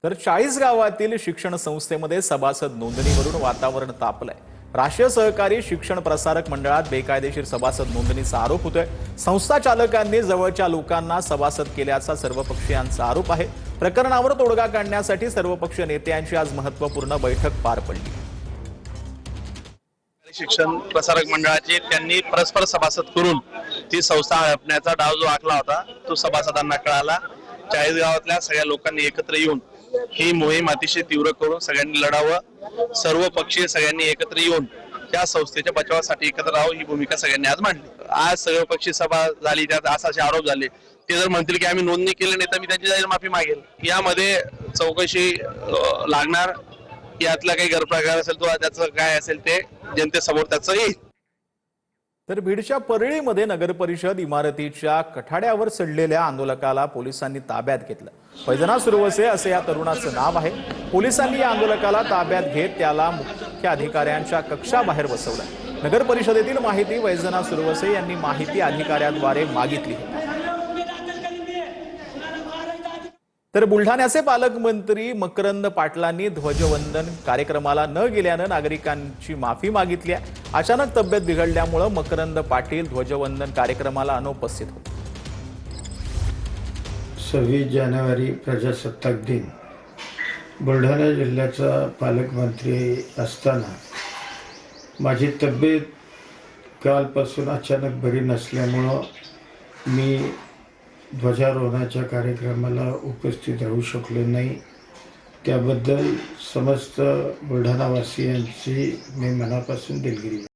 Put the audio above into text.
तर 40 गावातील शिक्षण संस्थेमध्ये सभासद नोंदणीवरून वातावरण तापलंय। राष्ट्रीय सहकारी शिक्षण प्रसारक मंडळात बेकायदेशीर सभासद नोंदणीचा आरोप होतोय। संस्था चालकांनी जवळच्या लोकांना सभासद केल्याचा सर्वपक्षीयांचा आरोप आहे। प्रकरणावर तोडगा काढण्यासाठी सर्वपक्षीय नेत्यांची आज महत्त्वपूर्ण बैठक पार पडली। शिक्षण प्रसारक मंडळाचे त्यांनी परस्पर सभासद करून ती संस्था हडपण्याचा डाव जो आखला होता तो सभासदांना कळाला। 40 गावातल्या सगळ्या लोकांनी एकत्र येऊन ही मोहीम अतिशय तीव्र करून सगळ्यांनी लढावं। सर्व पक्षीय सगळ्यांनी एकत्र येऊन त्या संस्थेच्या बचावासाठी एकत्र राहावं ही भूमिका सगळ्यांनी आज मांडली। आज सर्व पक्षीय सभा झाली, त्यात असे आरोप झाले। ते जर म्हणतील की आम्ही नोंदणी केली नाही तर मी त्यांची जाहीर माफी मागेल। यामध्ये चौकशी लागणार, यातला काही गैरप्रकार असेल तो त्याचं काय असेल ते जनतेसमोर त्याचं येईल। तर बीडच्या परळीमध्ये नगरपरिषद इमारतीच्या कठाड्यावर चढलेल्या आंदोलकाला पोलिसांनी ताब्यात घेतलं। फैजना सुरवसे असे या तरुणाचं नाव आहे। पोलिसांनी या आंदोलकाला ताब्यात घेत त्याला मुख्य अधिकाऱ्यांच्या कक्षाबाहेर बसवलं। नगरपरिषदेतील माहिती फैजना सुरवसे यांनी माहिती अधिकाऱ्याद्वारे मागितली। तर बुलढाण्याचे पालकमंत्री मकरंद पाटलांनी ध्वजवंदन कार्यक्रमाला न गेल्यानं नागरिकांची माफी मागितली आहे। अचानक तब्येत बिघडल्यामुळे मकरंद पाटील ध्वजवंदन कार्यक्रमाला अनुपस्थित होते। 26 जानेवारी प्रजासत्ताक दिन बुलढाणा जिल्ह्याचा पालकमंत्री असताना माझी तब्येत कालपासून अचानक बरी नसल्यामुळं मी ध्वजारोहणाच्या कार्यक्रमाला उपस्थित राहू शकलो नाही। त्याबद्दल समस्त बुलढाणावासियांची मी मनापासून दिलगिरी